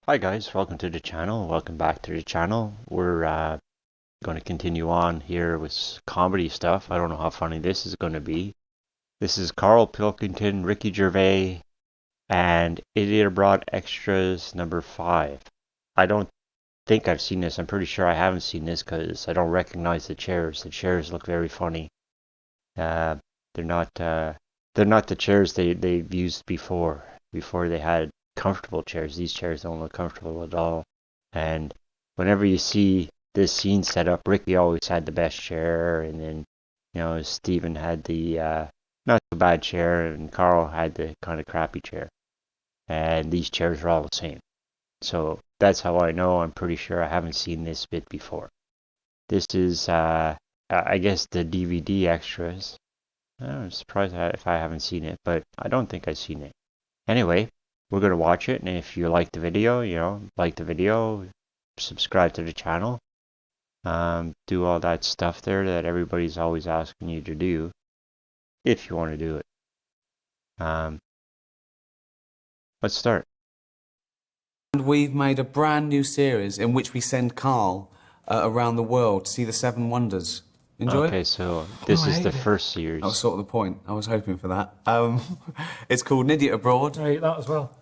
Hi guys, welcome to the channel. Welcome back to the channel. We're going to continue on here with comedy stuff. I don't know how funny this is going to be. This is Karl Pilkington, Ricky Gervais, and Idiot Abroad Extras number 5. I don't think I've seen this. I'm pretty sure I haven't seen this because I don't recognize the chairs. The chairs look very funny. They're not the chairs they've used before they had comfortable chairs. These chairs don't look comfortable at all. And whenever you see this scene set up, Ricky always had the best chair, and then Steven had the not so bad chair, and Karl had the kind of crappy chair. And these chairs are all the same. So that's how I know. I'm pretty sure I haven't seen this bit before. This is I guess the DVD extras. I'm surprised if I haven't seen it, but I don't think I've seen it. Anyway, we're going to watch it, and if you like the video, subscribe to the channel, do all that stuff there that everybody's always asking you to do, if you want to do it. Let's start. And we've made a brand new series in which we send Karl around the world to see the 7 wonders. Enjoy Okay, so this is the first series. That was sort of the point. I was hoping for that. It's called Idiot Abroad. I ate that as well.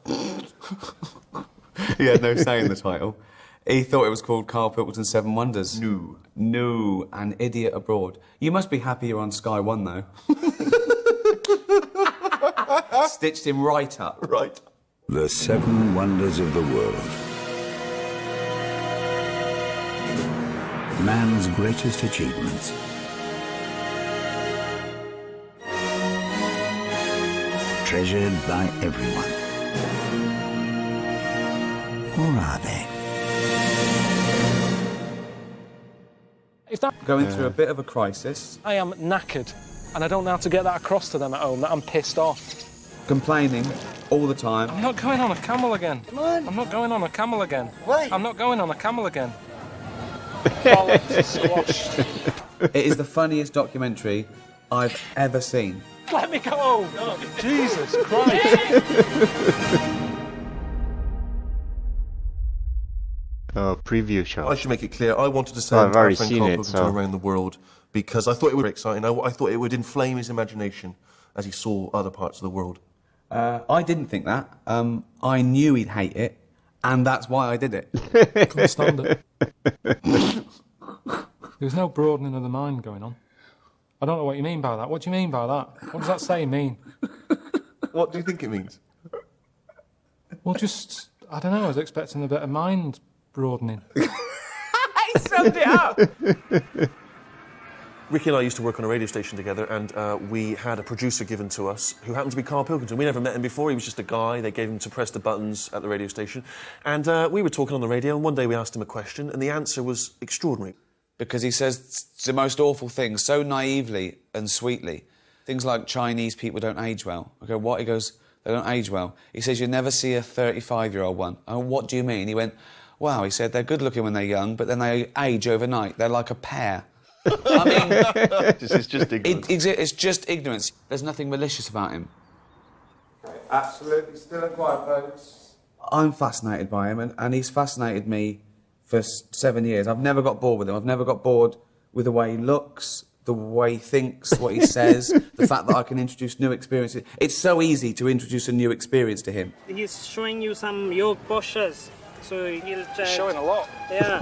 He had no say in the title. He thought it was called Karl Pilkington's 7 Wonders. No, An Idiot Abroad. You must be happy you're on Sky One, though. Stitched him right up. Right. The 7 Wonders of the World. Man's greatest achievements. Treasured by everyone. Or are they? If that Going through a bit of a crisis. I am knackered, and I don't know how to get that across to them at home, that I'm pissed off. Complaining all the time. I'm not going on a camel again. Come on. I'm not going on a camel again. Why? I'm not going on a camel again. Bollocks, squashed. It is the funniest documentary I've ever seen. Let me go! Jesus Christ! Oh, preview show. I should make it clear, I wanted to I've send already our friend seen Karl it, Pilkington so- around the world because I thought it would be exciting. I thought it would inflame his imagination as he saw other parts of the world. I didn't think that. I knew he'd hate it, and that's why I did it. Couldn't stand it. There was no broadening of the mind going on. I don't know what you mean by that. What do you mean by that? What does that say mean? What do you think it means? Well, just, I don't know, I was expecting a bit of mind broadening. He summed it up! Ricky and I used to work on a radio station together, and we had a producer given to us who happened to be Karl Pilkington. We never met him before. He was just a guy. They gave him to press the buttons at the radio station. And we were talking on the radio, and one day we asked him a question, and the answer was extraordinary. Because he says the most awful things so naively and sweetly. Things like Chinese people don't age well. I go, what? He goes, they don't age well. He says, you never see a 35-year-old one. Oh, what do you mean? He went, wow, he said, they're good looking when they're young, but then they age overnight. They're like a pear. I mean... It's just ignorance. It's just ignorance. There's nothing malicious about him. Absolutely still and quiet, folks. I'm fascinated by him, and he's fascinated me for 7 years. I've never got bored with him. I've never got bored with the way he looks, the way he thinks, what he says, the fact that I can introduce new experiences. It's so easy to introduce a new experience to him. He's showing you some yoga postures, so he'll try. Showing a lot. Yeah.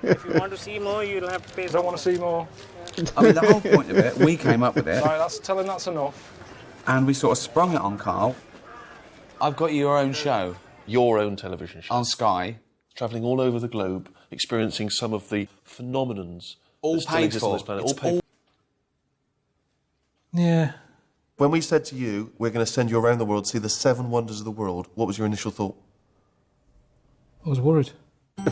If you want to see more, you'll have to pay. I don't want to see more. I mean, the whole point of it, we came up with it, Right, tell him that's enough. and we sort of sprung it on Karl. I've got your own show Your own television show. on Sky, Travelling all over the globe, experiencing some of the phenomenons all that still paid exist on for. this planet. It's All paid for. Yeah. When we said to you, we're going to send you around the world to see the 7 wonders of the world, what was your initial thought? I was worried. I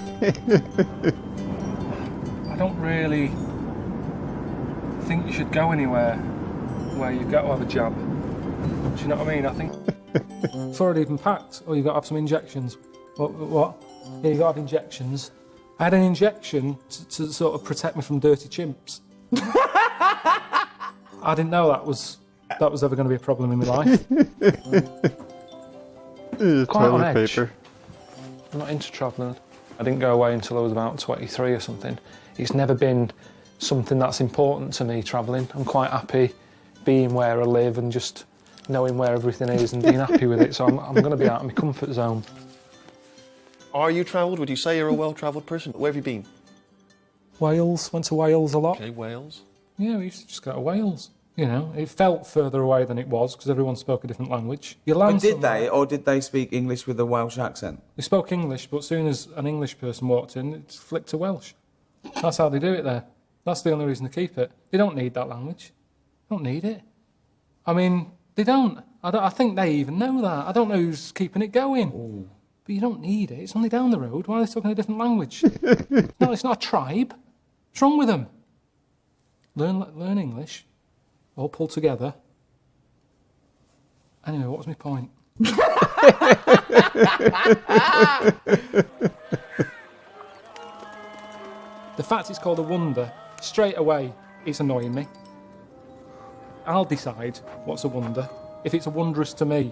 don't really think you should go anywhere where you've got to have a jab. Do you know what I mean? I think it's already been packed, or you've got to have some injections. What? Yeah, you've got to have injections. I had an injection to sort of protect me from dirty chimps. I didn't know that was ever going to be a problem in my life. Quite on Toilet edge. paper. I'm not into travelling. I didn't go away until I was about 23 or something. It's never been something that's important to me, travelling. I'm quite happy being where I live and just knowing where everything is and being happy with it. So I'm going to be out of my comfort zone. Are you travelled? Would you say you're a well-travelled person? Where have you been? Wales, went to Wales a lot. Okay, Wales. Yeah, we used to just go to Wales. You know, it felt further away than it was because everyone spoke a different language. You land Did they, or did they speak English with a Welsh accent? They spoke English, but as soon as an English person walked in, it flicked to Welsh. That's how they do it there. That's the only reason to keep it. They don't need that language. They don't need it. I mean, they don't. I think they even know that. I don't know who's keeping it going. Ooh. But you don't need it. It's only down the road. Why are they talking a different language? No, it's not a tribe. What's wrong with them? Learn English. All pulled together. Anyway, what was my point? The fact it's called a wonder, straight away, it's annoying me. I'll decide what's a wonder, if it's wondrous to me.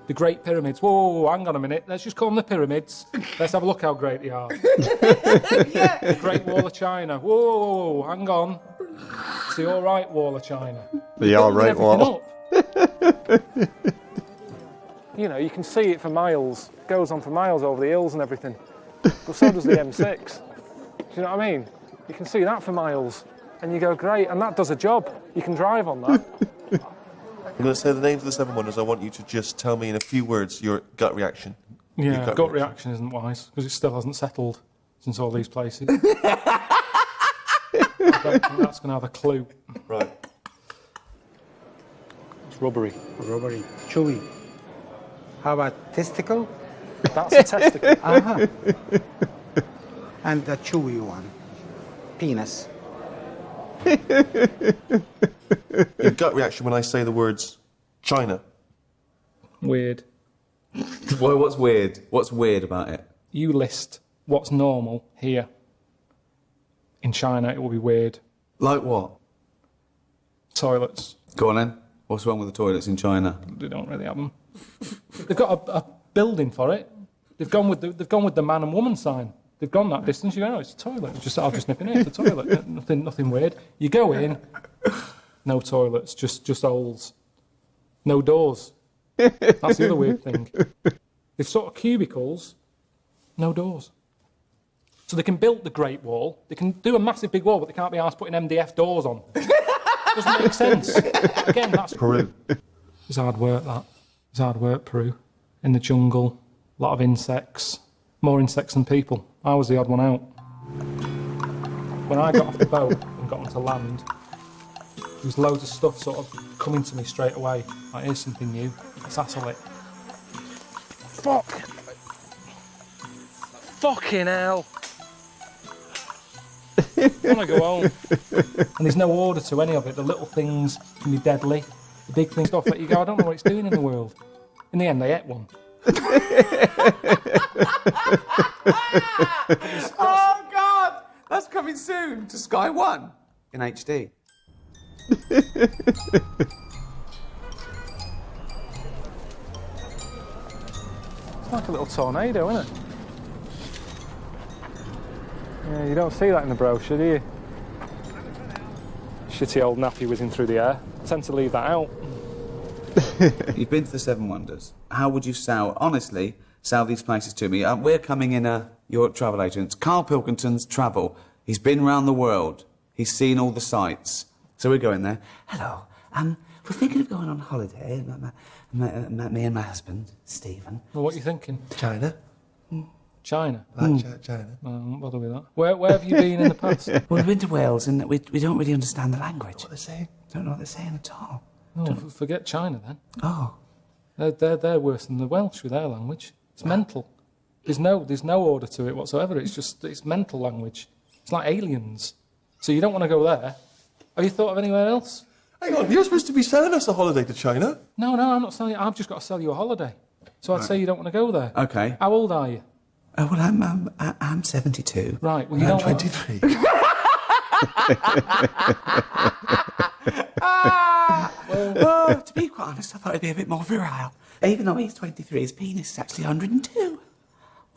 The Great Pyramids. Whoa, hang on a minute. Let's just call them the pyramids. Let's have a look how great they are. Yeah. The Great Wall of China. Whoa, hang on. It's the all right Wall of China. The all right wall. You know, you can see it for miles. It goes on for miles over the hills and everything. But so does the M6. Do you know what I mean? You can see that for miles. And you go, great, and that does a job. You can drive on that. I'm going to say the names of the 7 wonders. I want you to just tell me in a few words your gut reaction. Yeah, your gut reaction isn't wise, because it still hasn't settled since all these places. I don't think that's going to have a clue. Right. It's rubbery. Rubbery. Chewy. How about testicle? That's a testicle. Uh-huh. And the chewy one. Penis. Your gut reaction when I say the words China. Weird. Well, what's weird? What's weird about it? You list what's normal here. In China, it will be weird. Like what? Toilets. Go on then. What's wrong with the toilets in China? They don't really have them. They've got a building for it. They've gone with the man and woman sign. They've gone that distance. You go, no, it's a toilet. I'll just nip in here. It's a toilet. Nothing weird. You go in, no toilets, just holes, no doors. That's the other weird thing. They've sort of cubicles, no doors. So they can build the Great Wall. They can do a massive big wall, but they can't be asked putting MDF doors on. Doesn't make sense. Again, that's Peru. It's hard work, that. It's hard work, Peru. In the jungle, a lot of insects. More insects than people. I was the odd one out. When I got off the boat and got onto land, there was loads of stuff sort of coming to me straight away. Like, here's something new. Let's hassle it. Fuck! Fucking hell! I want to go home. And there's no order to any of it. The little things can be deadly. The big things, stuff that you go, I don't know what it's doing in the world. In the end, they ate one. Oh, God! That's coming soon to Sky One in HD. It's like a little tornado, isn't it? Yeah, you don't see that in the brochure, do you? Shitty old nappy whizzing through the air. I tend to leave that out. You've been to the 7 wonders. How would you honestly, sell these places to me? We're coming in your travel agents. Karl Pilkington's travel. He's been around the world. He's seen all the sights. So we're going there. Hello. We're thinking of going on holiday. Me and my husband, Stephen. Well, what are you thinking? China. China? China. I won't bother with that. Where have you been in the past? Well, we've been to Wales and we don't really understand the language. What they're saying? Don't know what they're saying at all. Oh, forget China then. Oh. They're worse than the Welsh with their language. It's mental. There's no order to it whatsoever. It's mental language. It's like aliens. So you don't want to go there. Have you thought of anywhere else? Hang on, you're supposed to be selling us a holiday to China. No, I'm not selling you. I've just got to sell you a holiday. So I'd say you don't want to go there. Okay. How old are you? Oh, well, I'm 72. Right, well, you I'm don't 23. Well, to be quite honest, I thought it'd be a bit more virile. Even though he's 23, his penis is actually 102.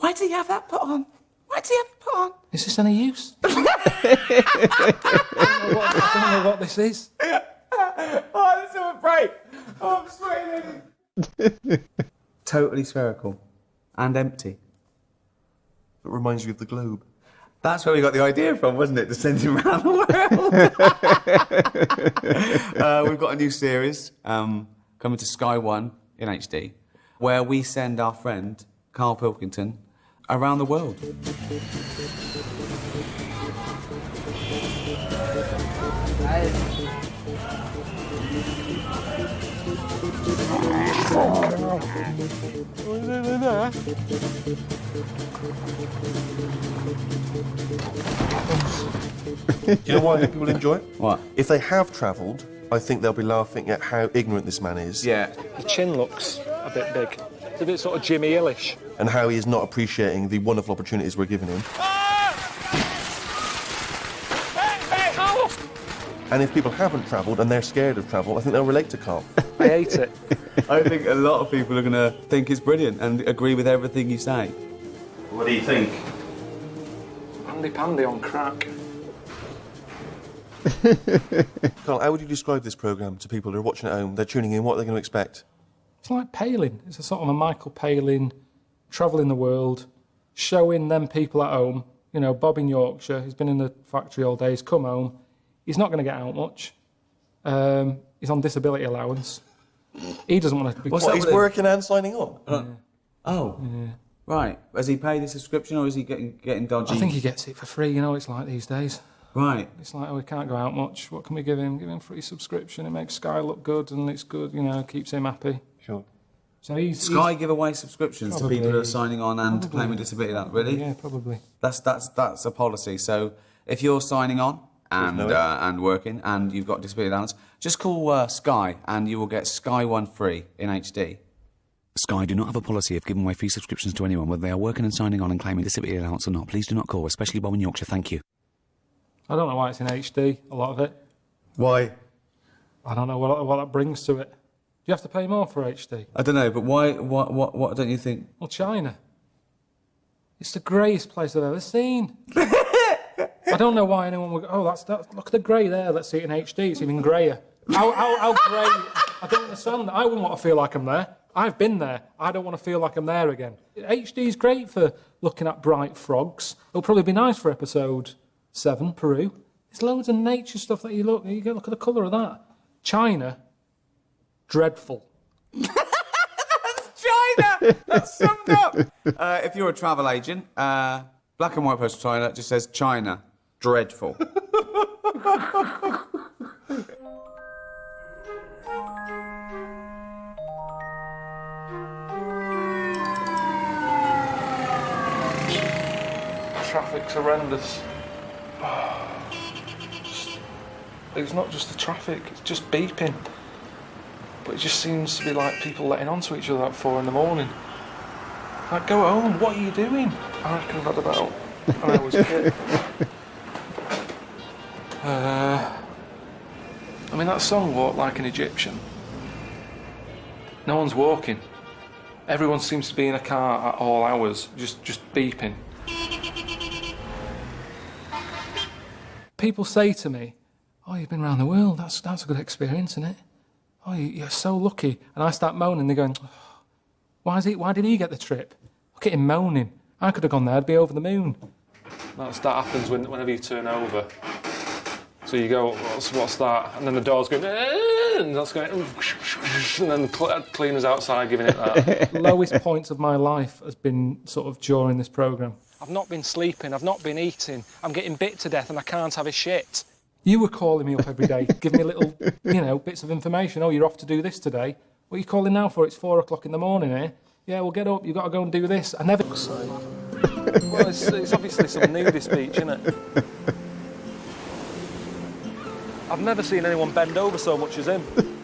Why do you have that put on? Why do you have it put on? Is this any use? I don't know what this is. Oh, this is a break. Oh, I'm sweating. Totally spherical and empty. It reminds you of the globe. That's where we got the idea from, wasn't it? To send him around the world. We've got a new series coming to Sky One in HD, where we send our friend Karl Pilkington around the world. Do you know why I think people enjoy it? What? If they have travelled, I think they'll be laughing at how ignorant this man is. Yeah. The chin looks a bit big. It's a bit sort of Jimmy Hill-ish. And how he is not appreciating the wonderful opportunities we're giving him. And if people haven't travelled and they're scared of travel, I think they'll relate to Karl. I hate it. I think a lot of people are going to think it's brilliant and agree with everything you say. What do you think? Andy Pandy on crack. Karl, how would you describe this programme to people who are watching at home? They're tuning in, what are they going to expect? It's like Palin. It's a sort of a Michael Palin, travelling the world, showing them people at home. You know, Bob in Yorkshire, he's been in the factory all day, he's come home. He's not going to get out much. He's on disability allowance. He doesn't want to be... What, he's working and signing on? Oh. Yeah. Right. Has he paid his subscription or is he getting dodgy? I think he gets it for free, you know, it's like these days. Right. It's like, oh, we can't go out much. What can we give him? Give him free subscription. It makes Sky look good and it's good, you know, keeps him happy. Sure. So Sky give away subscriptions to people who are signing on and claiming disability. That really? Yeah, probably. That's a policy. So if you're signing on and working and you've got disability allowance, just call Sky and you will get Sky One free in HD. Sky do not have a policy of giving away free subscriptions to anyone, whether they are working and signing on and claiming disability allowance or not. Please do not call, especially Bob in Yorkshire. Thank you. I don't know why it's in HD, a lot of it. Why? I don't know what that brings to it. Do you have to pay more for HD? I don't know, but why? What don't you think? Well, China. It's the greyest place I've ever seen. I don't know why anyone would go, oh, that's look at the grey there, let's see it in HD, it's even greyer. How grey? I don't understand. I wouldn't want to feel like I'm there. I've been there. I don't want to feel like I'm there again. HD's great for looking at bright frogs. It'll probably be nice for episode 7, Peru. There's loads of nature stuff that you look at the colour of that. China, dreadful. That's China! That's summed up! If you're a travel agent, black and white postal China just says China, dreadful. Traffic's horrendous. It's not just the traffic, it's just beeping. But it just seems to be like people letting on to each other at 4 a.m. Like, go home, what are you doing? I reckon I've had about an hour's kit. I mean, that song, Walk Like an Egyptian. No one's walking. Everyone seems to be in a car at all hours, just beeping. People say to me, oh, you've been around the world, that's a good experience, isn't it? Oh, you're so lucky. And I start moaning, they're going, oh, why did he get the trip? Look at him moaning. I could have gone there, I'd be over the moon. That happens whenever you turn over. So you go, what's that? And then the door's going, and that's going, and then the cleaner's outside giving it that. Lowest points of my life has been sort of during this programme. I've not been sleeping, I've not been eating, I'm getting bit to death and I can't have a shit. You were calling me up every day, giving me little, bits of information. Oh, you're off to do this today. What are you calling now for? It's 4 o'clock in the morning, eh? Yeah, well, get up, you've got to go and do this. I never... Well, it's obviously some nudist speech, isn't it? I've never seen anyone bend over so much as him.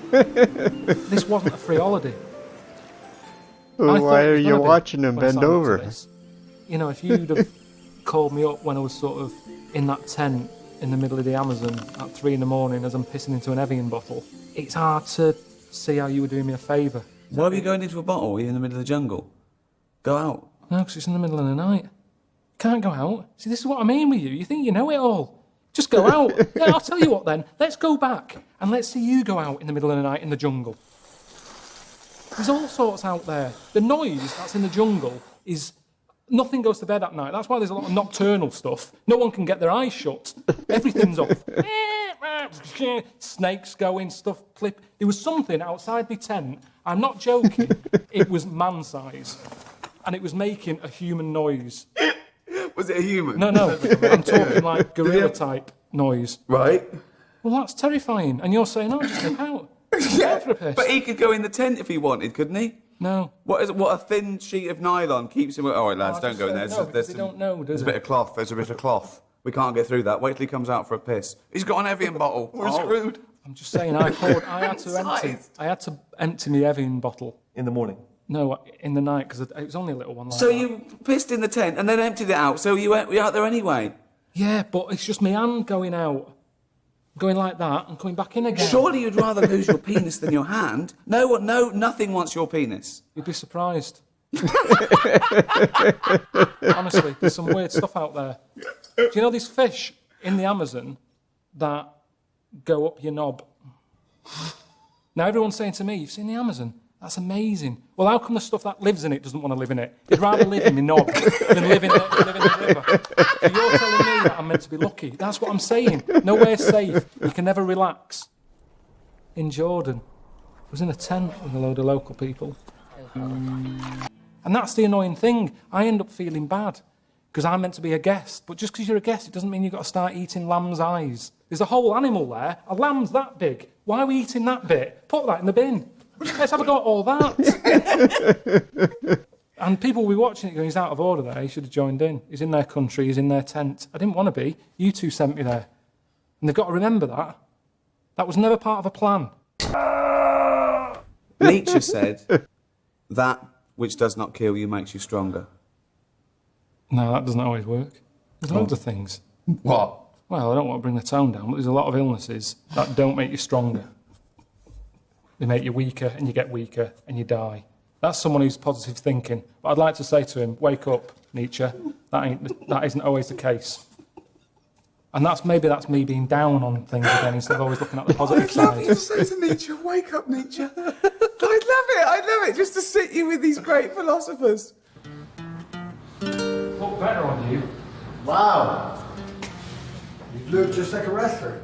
This wasn't a free holiday. Well, why are you watching him bend over? You know, if you'd have called me up when I was sort of in that tent in the middle of the Amazon at 3 a.m. as I'm pissing into an Evian bottle, it's hard to see how you were doing me a favour. Why were you going into a bottle? You're in the middle of the jungle. Go out. No, because it's in the middle of the night. Can't go out. See, this is what I mean with you. You think you know it all. Just go out. Yeah, I'll tell you what then. Let's go back and let's see you go out in the middle of the night in the jungle. There's all sorts out there. The noise that's in the jungle is... Nothing goes to bed at night. That's why there's a lot of nocturnal stuff. No one can get their eyes shut. Everything's off. Snakes going, stuff clip. There was something outside my tent. I'm not joking. It was man-size. And it was making a human noise. Was it a human? No. I'm talking like gorilla-type noise. Right. Well, that's terrifying. And you're saying, just go out. Yeah, for a piss. but he could go in the tent if he wanted, couldn't he? No. What a thin sheet of nylon keeps him... All right, lads, don't go in there. They don't know, There's a bit of cloth. There's a bit of cloth. We can't get through that. Wait till he comes out for a piss. He's got an Evian bottle. We're screwed. I'm just saying, I had to empty my Evian bottle. In the morning? No, in the night, because it was only a little one like So that. you pissed in the tent and then emptied it out, so you were out there anyway? Yeah, but it's just my hand going out. Going like that and coming back in again. Surely you'd rather lose your penis than your hand? No, nothing wants your penis. You'd be surprised. Honestly, there's some weird stuff out there. Do you know these fish in the Amazon that go up your knob? Now everyone's saying to me, you've seen the Amazon? That's amazing. Well, how come the stuff that lives in it doesn't want to live in it? They'd rather live in the knob than live in the river. So you're telling me that I'm meant to be lucky. That's what I'm saying. Nowhere safe. You can never relax. In Jordan, I was in a tent with a load of local people. And that's the annoying thing. I end up feeling bad because I'm meant to be a guest. But just because you're a guest, it doesn't mean you've got to start eating lamb's eyes. There's a whole animal there. A lamb's that big. Why are we eating that bit? Put that in the bin. Let's have a go at all that. And people will be watching it going, he's out of order there, he should have joined in. He's in their country, he's in their tent. I didn't want to be. You two sent me there. And they've got to remember that. That was never part of a plan. Nietzsche said, that which does not kill you makes you stronger. No, that doesn't always work. There's loads of things. What? Well, I don't want to bring the tone down, but there's a lot of illnesses that don't make you stronger. They make you weaker, and you get weaker, and you die. That's someone who's positive thinking. But I'd like to say to him, wake up, Nietzsche. That isn't always the case. And that's me being down on things again instead of always looking at the positive side. I'd love to say to Nietzsche, wake up, Nietzsche. I'd love it, just to sit you with these great philosophers. Look better on you. Wow. You look just like a wrestler.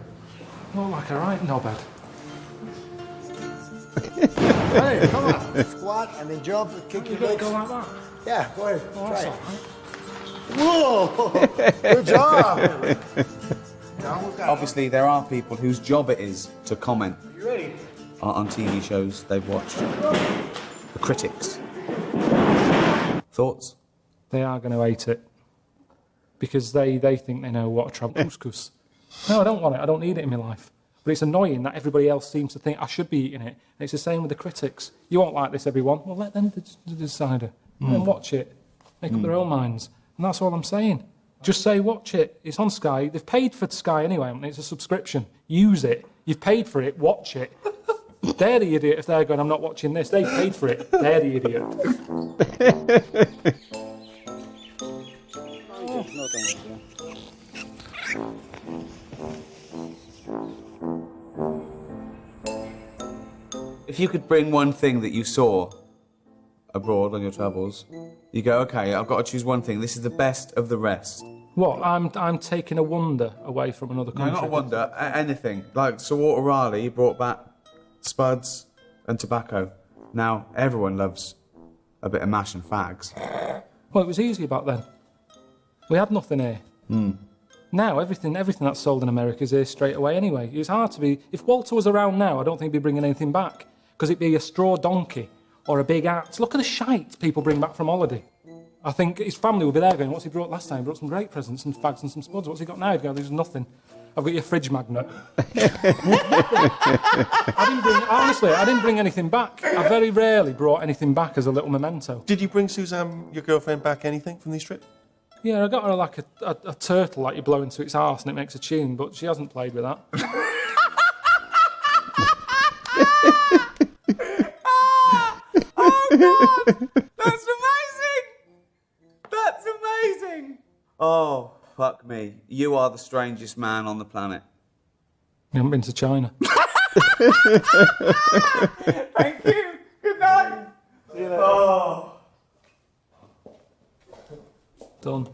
Look like a right knobhead. Hey, come on. Squat and then jump and kick your You legs. go like that. Yeah, go ahead. Oh, Try that's it. Whoa! Good job. You almost got it. Obviously, there are people whose job it is to comment You ready? on TV shows they've watched. The critics. Thoughts? They are going to hate it. Because they think they know what a tramp couscous. No, I don't want it. I don't need it in my life. But it's annoying that everybody else seems to think I should be eating it. And it's the same with the critics. You won't like this, everyone. Well, let them decide it. Let them watch it. Make up their own minds. And that's all I'm saying. Just say, watch it. It's on Sky. They've paid for Sky anyway. I mean, it's a subscription. Use it. You've paid for it. Watch it. They're the idiot if they're going, I'm not watching this. They've paid for it. They're the idiot. If you could bring one thing that you saw abroad on your travels, you go, okay, I've got to choose one thing. This is the best of the rest. What? I'm taking a wonder away from another No, country. not a wonder, anything. Like Sir Walter Raleigh brought back spuds and tobacco. Now, everyone loves a bit of mash and fags. Well, it was easy back then. We had nothing here. Now, everything that's sold in America is here straight away anyway. It's hard to be... If Walter was around now, I don't think he'd be bringing anything back. Because it'd be a straw donkey or a big axe. Look at the shite people bring back from holiday. I think his family will be there going, what's he brought last time? He brought some great presents, some fags and some spuds. What's he got now? He'd go, there's nothing. I've got your fridge magnet. I didn't bring anything back. I very rarely brought anything back as a little memento. Did you bring Suzanne, your girlfriend, back anything from this trip? Yeah, I got her like a turtle like you blow into its arse and it makes a tune, but she hasn't played with that. Oh, God! That's amazing! thing. Oh, fuck me. You are the strangest man on the planet. You haven't been to China. Thank you. Good night. See you later. Oh. Done.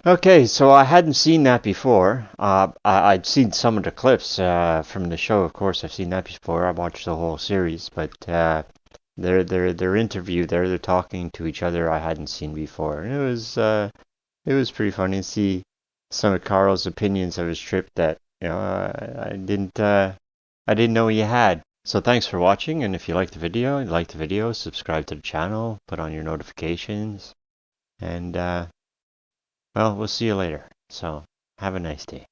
Okay, so I hadn't seen that before. I'd seen some of the clips from the show. Of course, I've seen that before. I watched the whole series, but their interview there, they're talking to each other. I hadn't seen before, and it was pretty funny to see some of Carl's opinions of his trip that I didn't know he had. So thanks for watching, and if you liked the video, subscribe to the channel, put on your notifications, and well, we'll see you later. So have a nice day.